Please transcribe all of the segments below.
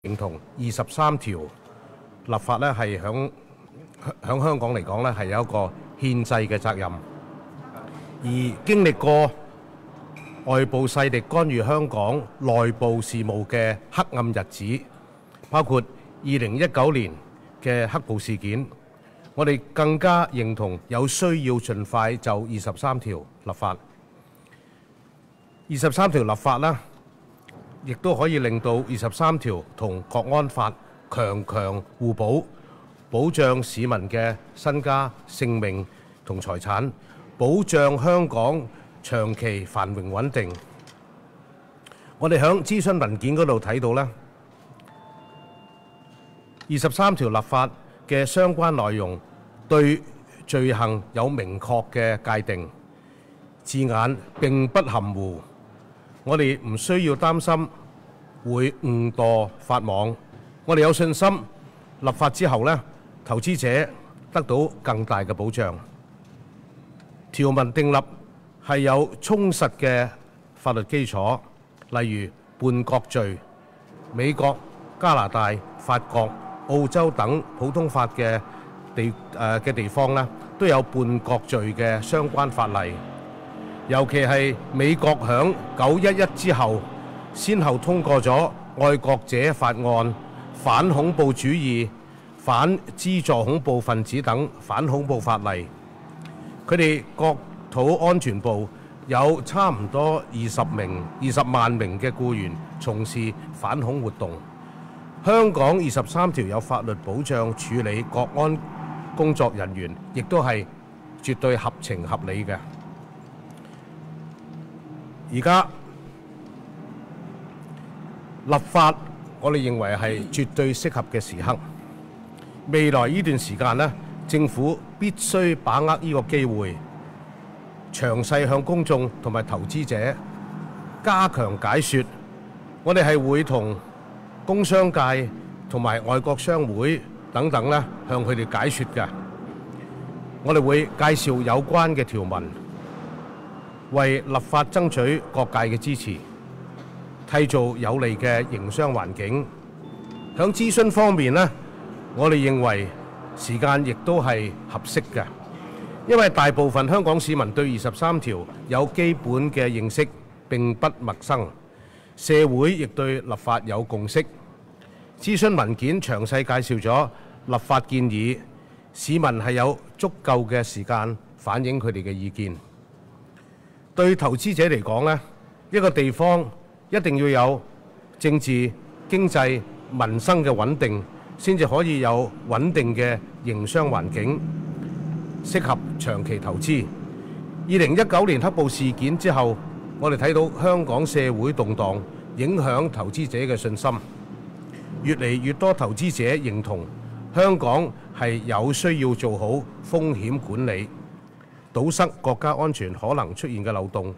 認同23條立法咧係響香港嚟講咧係有一個憲制嘅責任，而經歷過外部勢力干預香港內部事務嘅黑暗日子，包括2019年嘅黑暴事件，我哋更加認同有需要盡快就23條立法。23條立法啦，亦都可以令到23條同國安法強強互補，保障市民嘅身家性命同財產，保障香港長期繁榮穩定。我哋喺諮詢文件嗰度睇到咧，23條立法嘅相關內容對罪行有明確嘅界定，字眼並不含糊。我哋唔需要擔心會誤墮法網，我哋有信心立法之後呢，投資者得到更大嘅保障。條文訂立係有充實嘅法律基礎，例如叛國罪，美國、加拿大、法國、澳洲等普通法嘅地方呢，都有叛國罪嘅相關法例。尤其係美國響911之後，先後通過咗愛國者法案、反恐怖主義、反資助恐怖分子等反恐怖法例。佢哋國土安全部有差唔多20萬名嘅僱員從事反恐活動。香港23條有法律保障處理國安工作人員，亦都係絕對合情合理嘅。而家立法，我哋認為係絕對適合嘅時刻。未來呢段時間呢，政府必須把握呢個機會，詳細向公眾同埋投資者加強解說。我哋係會同工商界同埋外國商會等等咧，向佢哋解說嘅。我哋會介紹有關嘅條文，為立法爭取各界嘅支持，締造有利嘅營商環境。響諮詢方面呢，我哋認為時間亦都係合適嘅，因為大部分香港市民對23條有基本嘅認識並不陌生，社會亦對立法有共識。諮詢文件詳細介紹咗立法建議，市民係有足夠嘅時間反映佢哋嘅意見。對投資者嚟講呢，一個地方一定要有政治、經濟、民生嘅穩定，先至可以有穩定嘅營商環境，適合長期投資。2019年黑暴事件之後，我哋睇到香港社會動盪，影響投資者嘅信心。越嚟越多投資者認同香港係有需要做好風險管理，堵塞國家安全可能出現嘅漏洞。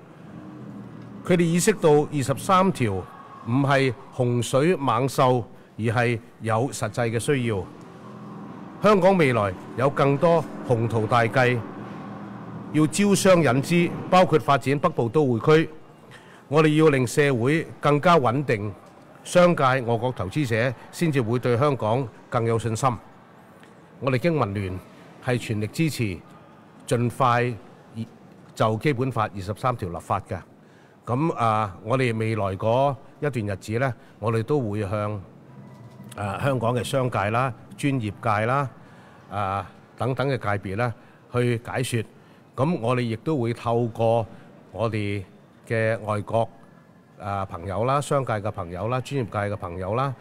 佢哋意識到23條唔係洪水猛獸，而係有實際嘅需要。香港未來有更多宏圖大計，要招商引資，包括發展北部都會區。我哋要令社會更加穩定，商界、外國投資者先至會對香港更有信心。我哋經民聯係全力支持盡快就基本法23條立法嘅。咁我哋未來嗰一段日子呢，我哋都會向香港嘅商界啦、專業界啦、等等嘅界別啦去解說。咁我哋亦都會透過我哋嘅外國朋友啦、商界嘅朋友啦、專業界嘅朋友啦，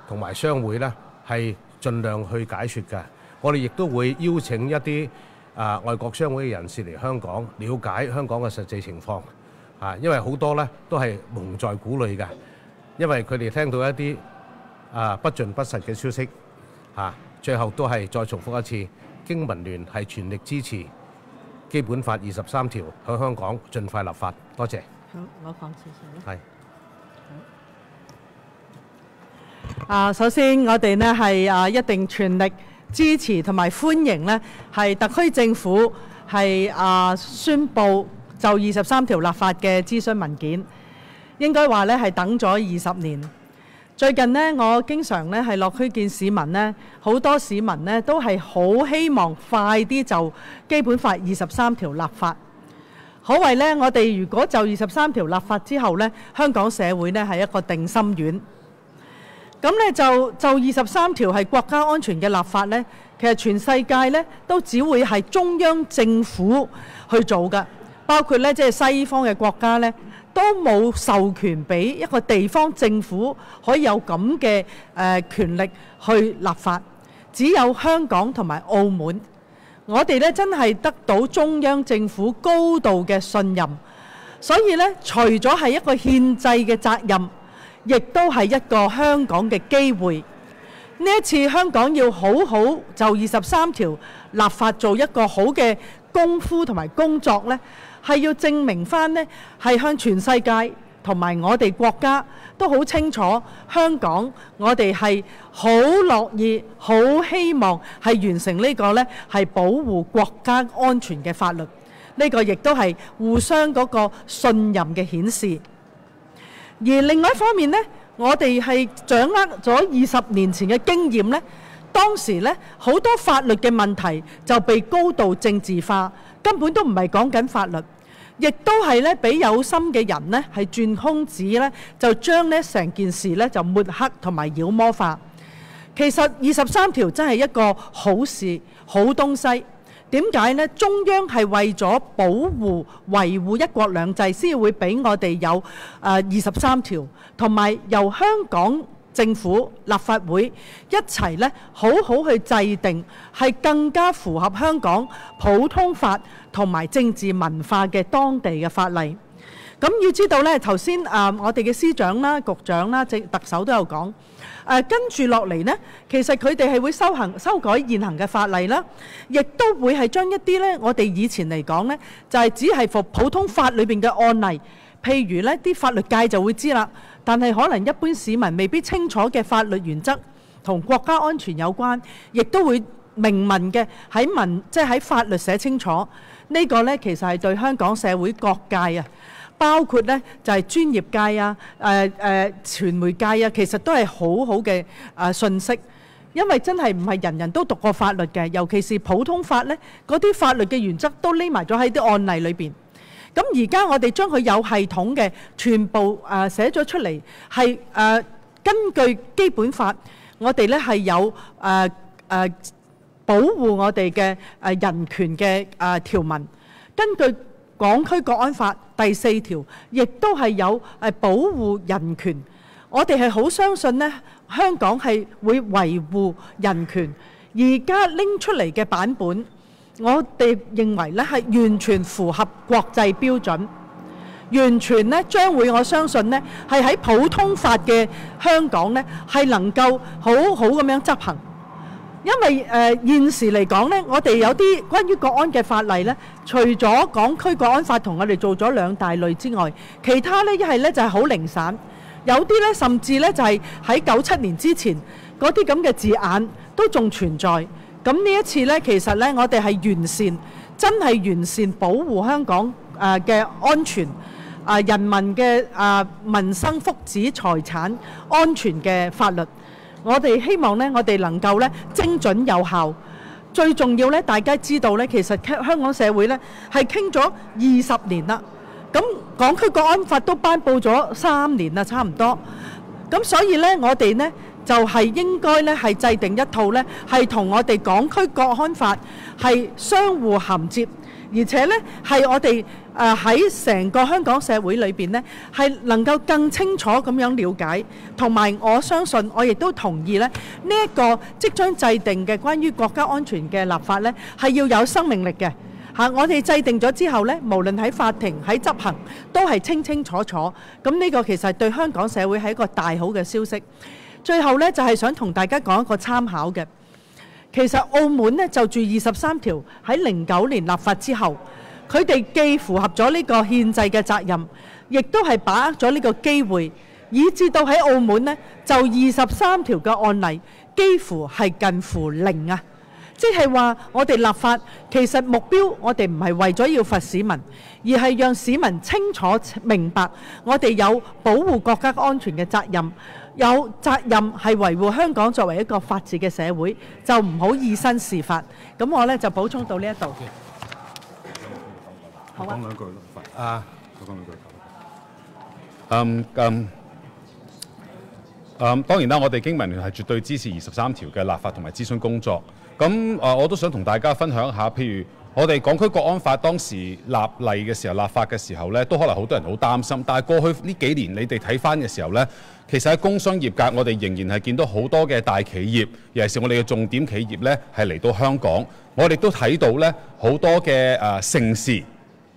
同埋商會呢，係盡量去解說嘅。我哋亦都會邀請一啲外國商會嘅人士嚟香港，了解香港嘅實際情況。因為好多呢都係蒙在鼓裏嘅，因為佢哋聽到一啲不盡不實嘅消息。最後都係再重複一次，經民聯係全力支持基本法23條喺香港盡快立法。多謝。好，我講少少啦。係。首先我哋呢係一定全力支持同埋歡迎呢係特區政府係宣布就23條立法嘅諮詢文件。應該話呢係等咗20年。最近呢，我經常呢係落區見市民呢，好多市民呢都係好希望快啲就基本法23條立法。可謂呢，我哋如果就23條立法之後呢，香港社會呢係一個定心丸。咁呢就23條係國家安全嘅立法呢，其實全世界呢都只會係中央政府去做㗎，包括呢即係西方嘅國家呢，都冇授權俾一個地方政府可以有咁嘅權力去立法，只有香港同埋澳門，我哋呢真係得到中央政府高度嘅信任，所以呢，除咗係一個憲制嘅責任，亦都係一個香港嘅機會。呢一次香港要好好就23條立法做一個好嘅功夫同埋工作呢，係要證明返呢，係向全世界同埋我哋國家都好清楚，香港我哋係好樂意、好希望係完成呢個呢係保護國家安全嘅法律。呢個亦都係互相嗰個信任嘅顯示。而另外一方面呢，我哋係掌握咗20年前嘅經驗呢，當時呢好多法律嘅問題就被高度政治化，根本都唔係講緊法律，亦都係呢俾有心嘅人呢係鑽空子呢，就將呢成件事呢就抹黑同埋妖魔化。其實23條真係一個好事、好東西。點解呢？中央係為咗保護、維護一國兩制，先會俾我哋有23條，同埋由香港政府、立法會一齊呢好好去制定，係更加符合香港普通法同埋政治文化嘅當地嘅法例。咁要知道呢，頭先我哋嘅司長啦、局長啦、特首都有講。跟住落嚟呢，其實佢哋係會修改現行嘅法例啦，亦都會係將一啲呢，我哋以前嚟講呢，就係只係服普通法裏邊嘅案例，譬如呢啲法律界就會知啦，但係可能一般市民未必清楚嘅法律原則同國家安全有關，亦都會明文嘅即係喺法律寫清楚。呢個呢，其實係對香港社會各界啊，包括呢就係專業界啊、傳媒界啊，其實都係好好嘅信息，因為真係唔係人人都讀過法律嘅，尤其是普通法呢，嗰啲法律嘅原則都匿埋咗喺啲案例裏邊。咁而家我哋將佢有系統嘅全部寫咗出嚟，係根據基本法，我哋呢係有保護我哋嘅人權嘅條文，根據港區國安法第4條，亦都係有保護人權。我哋係好相信呢，香港係會維護人權。而家拎出嚟嘅版本，我哋認為呢係完全符合國際標準，完全呢將會我相信呢係喺普通法嘅香港呢係能夠好好咁樣執行。因為現時嚟講呢，我哋有啲關於國安嘅法例呢，除咗港區國安法同我哋做咗2大類之外，其他呢一係呢就係好零散，有啲呢甚至呢就係喺97年之前嗰啲咁嘅字眼都仲存在。咁呢一次呢，其實呢我哋係完善，真係完善保護香港嘅安全、人民嘅民生福祉、財產安全嘅法律。我哋希望呢，我哋能夠呢精準有效。最重要呢，大家知道呢，其實香港社會呢係傾咗20年啦。咁港區國安法都頒布咗3年啦，差唔多。咁所以呢，我哋呢就係應該呢係制定一套呢係同我哋港區國安法係相互銜接，而且呢係我哋喺成個香港社會裏邊呢係能夠更清楚咁樣了解，同埋我相信我亦都同意呢呢一個即將制定嘅關於國家安全嘅立法呢係要有生命力嘅嚇。我哋制定咗之後呢，無論喺法庭喺執行都係清清楚楚。咁呢個其實對香港社會係一個大好嘅消息。最後呢，就係想同大家講一個參考嘅。其實澳門呢就住23條喺09年立法之後，佢哋既符合咗呢個憲制嘅責任，亦都係把握咗呢個機會，以至到喺澳門呢就23條嘅案例幾乎係近乎零啊！即係話我哋立法其實目標，我哋唔係為咗要罰市民，而係讓市民清楚明白我哋有保護國家安全嘅責任。有責任係維護香港作為一個法治嘅社會，就唔好以身試法。咁我呢就補充到呢一度。好啊。講兩句咯，我講兩句。當然啦，我哋經民聯係絕對支持23條嘅立法同埋諮詢工作。我都想同大家分享一下，譬如我哋港區國安法當時立例嘅時候、立法嘅時候呢，都可能好多人好擔心。但係過去呢幾年，你哋睇翻嘅時候呢，其實喺工商業界，我哋仍然係見到好多嘅大企業，尤其是我哋嘅重點企業呢，係嚟到香港。我哋都睇到呢好多嘅盛事。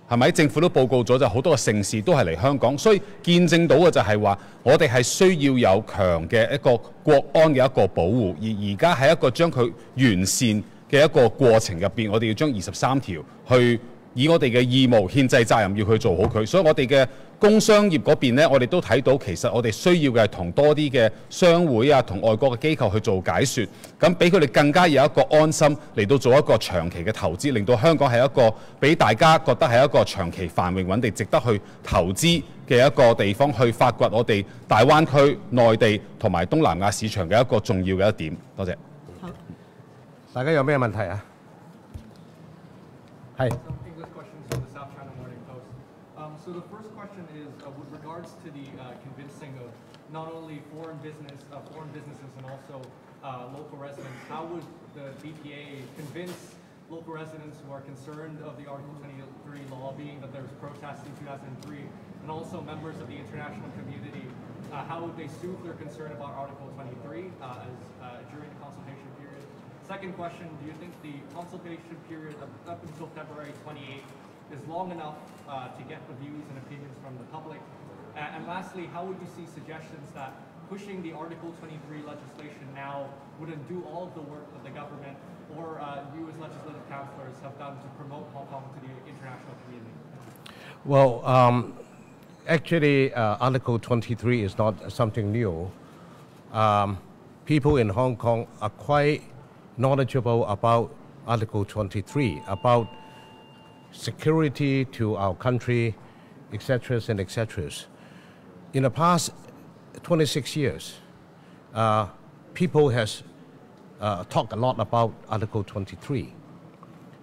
係咪？政府都報告咗，就好多嘅盛事都係嚟香港，所以見證到嘅就係話，我哋係需要有強嘅一個國安嘅一個保護，而家係一個將佢完善嘅一個過程入邊，我哋要將23條去以我哋嘅義務憲制責任要去做好佢，所以我哋嘅工商業嗰邊呢，我哋都睇到其實我哋需要嘅係同多啲嘅商會啊，同外國嘅機構去做解說，咁俾佢哋更加有一個安心嚟到做一個長期嘅投資，令到香港係一個俾大家覺得係一個長期繁榮穩定、值得去投資嘅一個地方，去發掘我哋大灣區、內地同埋東南亞市場嘅一個重要嘅一點。多謝。好，大家有咩問題啊？係。So the first question is with regards to the convincing of not only foreign businesses and also local residents. How would the BPA convince local residents who are concerned of the Article 23 law, being that there was protests in 2003, and also members of the international community? How would they soothe their concern about Article 23 during the consultation period? Second question: do you think the consultation period up until February 28th is long enough to get the views and opinions from the public? And lastly, how would you see suggestions that pushing the Article 23 legislation now would undo all of the work that the government or you as legislative councillors have done to promote Hong Kong to the international community? Well, actually, Article 23 is not something new. People in Hong Kong are quite knowledgeable about Article 23, about security to our country, etc. and etc. In the past 26 years, people has talked a lot about Article 23.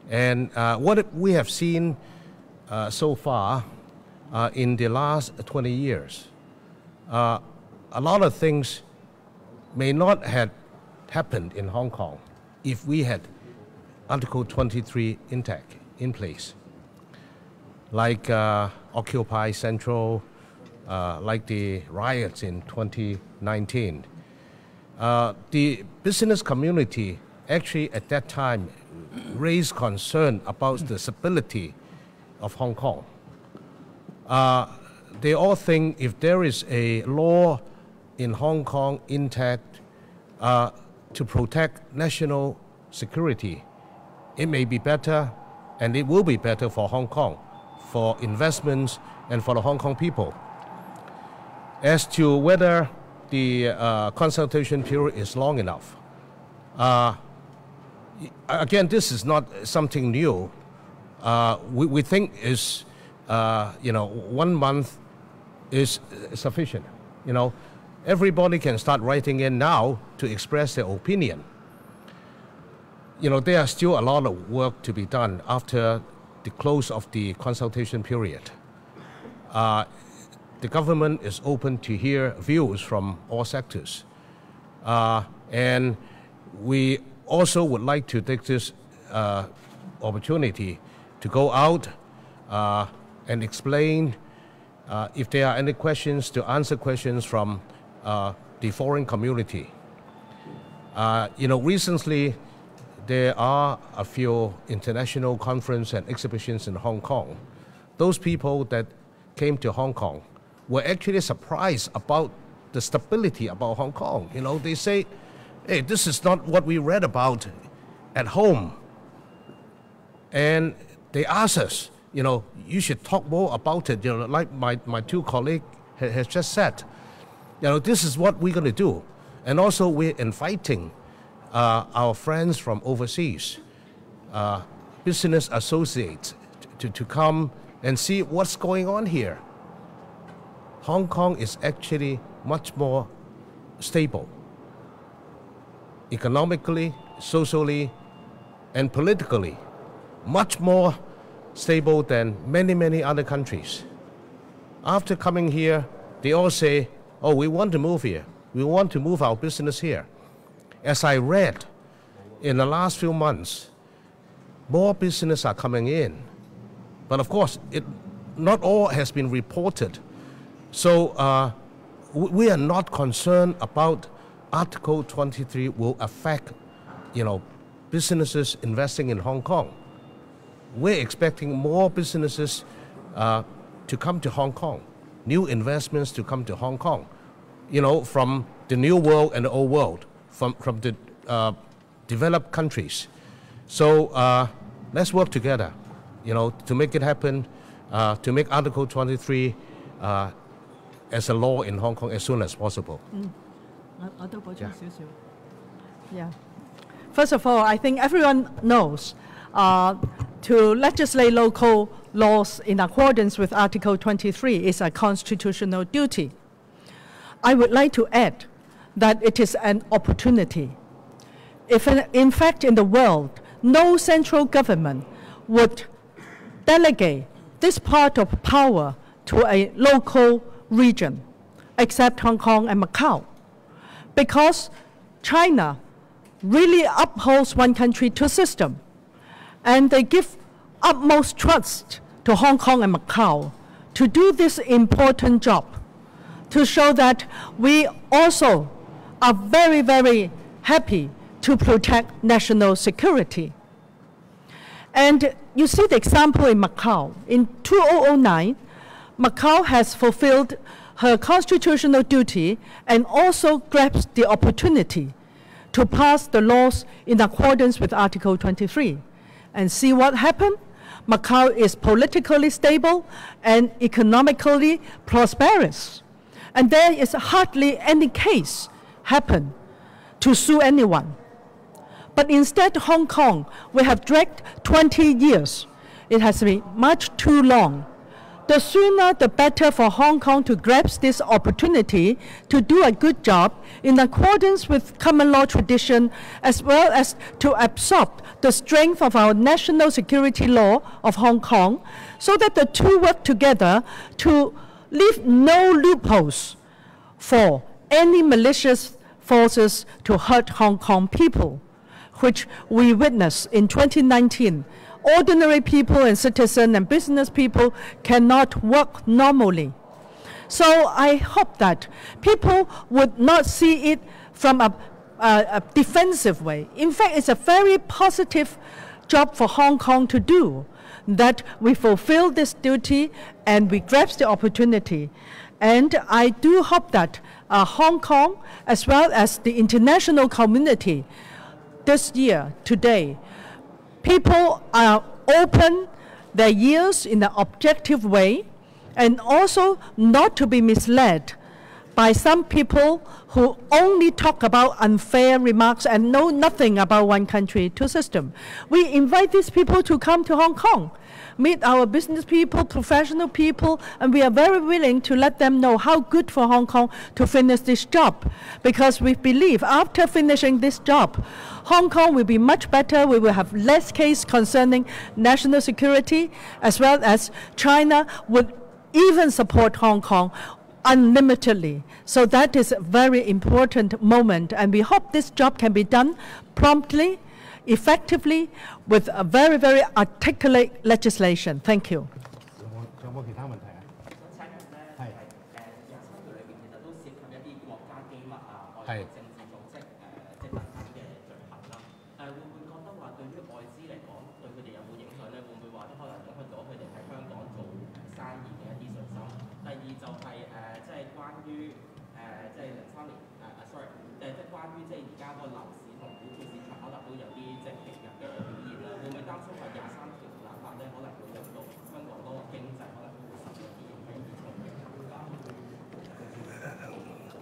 And what we have seen so far in the last 20 years, a lot of things may not have happened in Hong Kong if we had Article 23 intact, in place, like Occupy Central, like the riots in 2019. The business community actually at that time raised concern about the stability of Hong Kong. They all think if there is a law in Hong Kong intact to protect national security, it may be better, and it will be better for Hong Kong, for investments and for the Hong Kong people. As to whether the consultation period is long enough, again, this is not something new. We think is 1 month is sufficient. Everybody can start writing in now to express their opinion. There are still a lot of work to be done after the close of the consultation period. The government is open to hear views from all sectors. And we also would like to take this opportunity to go out and explain if there are any questions, to answer questions from the foreign community. Recently, there are a few international conferences and exhibitions in Hong Kong. Those people that came to Hong Kong were actually surprised about the stability about Hong Kong. They say, hey, this is not what we read about at home. And they ask us, you should talk more about it. Like my two colleagues has just said, this is what we're going to do. And also we're inviting our friends from overseas, business associates, to come and see what's going on here. Hong Kong is actually much more stable, economically, socially, and politically, much more stable than many other countries. After coming here, they all say, oh, we want to move here. We want to move our business here. As I read, in the last few months, more business are coming in. But of course, not all has been reported. So we are not concerned about Article 23 will affect, businesses investing in Hong Kong. We're expecting more businesses to come to Hong Kong, new investments to come to Hong Kong, from the new world and the old world, from the developed countries. So let's work together, to make it happen, to make Article 23 as a law in Hong Kong as soon as possible. Yeah. First of all, I think everyone knows to legislate local laws in accordance with Article 23 is a constitutional duty. I would like to add that it is an opportunity. If in fact in the world, no central government would delegate this part of power to a local region, except Hong Kong and Macau, because China really upholds one country, two systems, and they give utmost trust to Hong Kong and Macau to do this important job, to show that we also are very happy to protect national security. And you see the example in Macau. In 2009, Macau has fulfilled her constitutional duty and also grabs the opportunity to pass the laws in accordance with Article 23. And see what happened? Macau is politically stable and economically prosperous. And there is hardly any case happen to sue anyone. But instead, Hong Kong, we have dragged 20 years. It has been much too long. The sooner the better for Hong Kong to grasp this opportunity to do a good job in accordance with common law tradition, as well as to absorb the strength of our national security law of Hong Kong, so that the two work together to leave no loopholes for any malicious forces to hurt Hong Kong people, which we witnessed in 2019. Ordinary people and citizens and business people cannot work normally. So I hope that people would not see it from a defensive way. In fact, it's a very positive job for Hong Kong to do, that we fulfill this duty and we grasp the opportunity. And I do hope that Hong Kong, as well as the international community, this year, today, people are open their ears in an objective way, and also not to be misled by some people who only talk about unfair remarks and know nothing about one country, two system. We invite these people to come to Hong Kong, meet our business people, professional people, and we are very willing to let them know how good for Hong Kong to finish this job, because we believe after finishing this job, Hong Kong will be much better. We will have less case concerning national security, as well as China would even support Hong Kong unlimitedly. So that is a very important moment, and we hope this job can be done promptly, effectively, with a very articulate legislation. Thank you.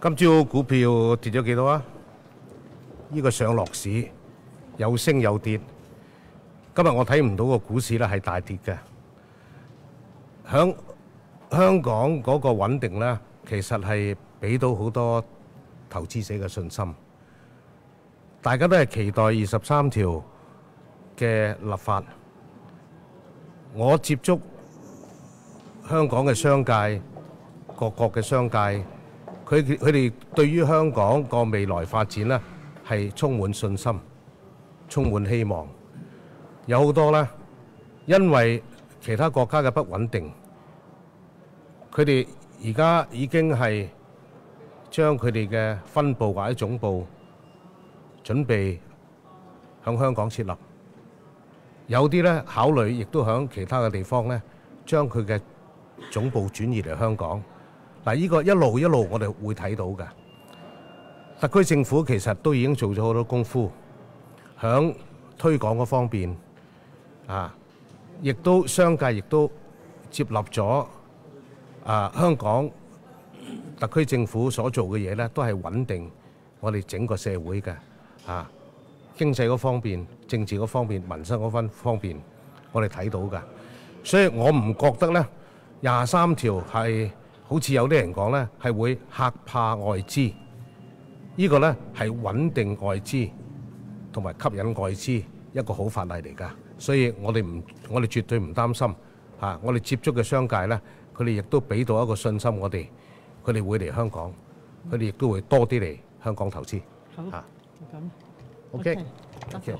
今朝股票跌咗幾多啊？呢個上落市有升有跌。今日我睇唔到個股市咧係大跌嘅。香港嗰個穩定咧，其實係俾到好多投資者嘅信心。大家都係期待23條嘅立法。我接觸香港嘅商界、各國嘅商界，佢哋對於香港個未來發展呢係充滿信心、充滿希望。有好多呢，因為其他國家嘅不穩定，佢哋而家已經係將佢哋嘅分部或者總部準備響香港設立。有啲咧考慮，亦都響其他嘅地方咧，將佢嘅總部轉移嚟香港。嗱，呢個一路我哋會睇到嘅。特區政府其實都已經做咗好多功夫，響推廣嗰方面亦都商界亦都接納咗香港特區政府所做嘅嘢咧，都係穩定我哋整個社會嘅經濟嗰方面、政治嗰方面、民生嗰方面，我哋睇到㗎。所以我唔覺得咧23條係好似有啲人講咧係會嚇怕外資，呢個咧係穩定外資同埋吸引外資一個好法例嚟㗎。所以我哋絕對唔擔心我哋接觸嘅商界咧，佢哋亦都俾到一個信心我哋，佢哋會嚟香港，佢哋亦都會多啲嚟香港投資。好，咁。OK，多謝。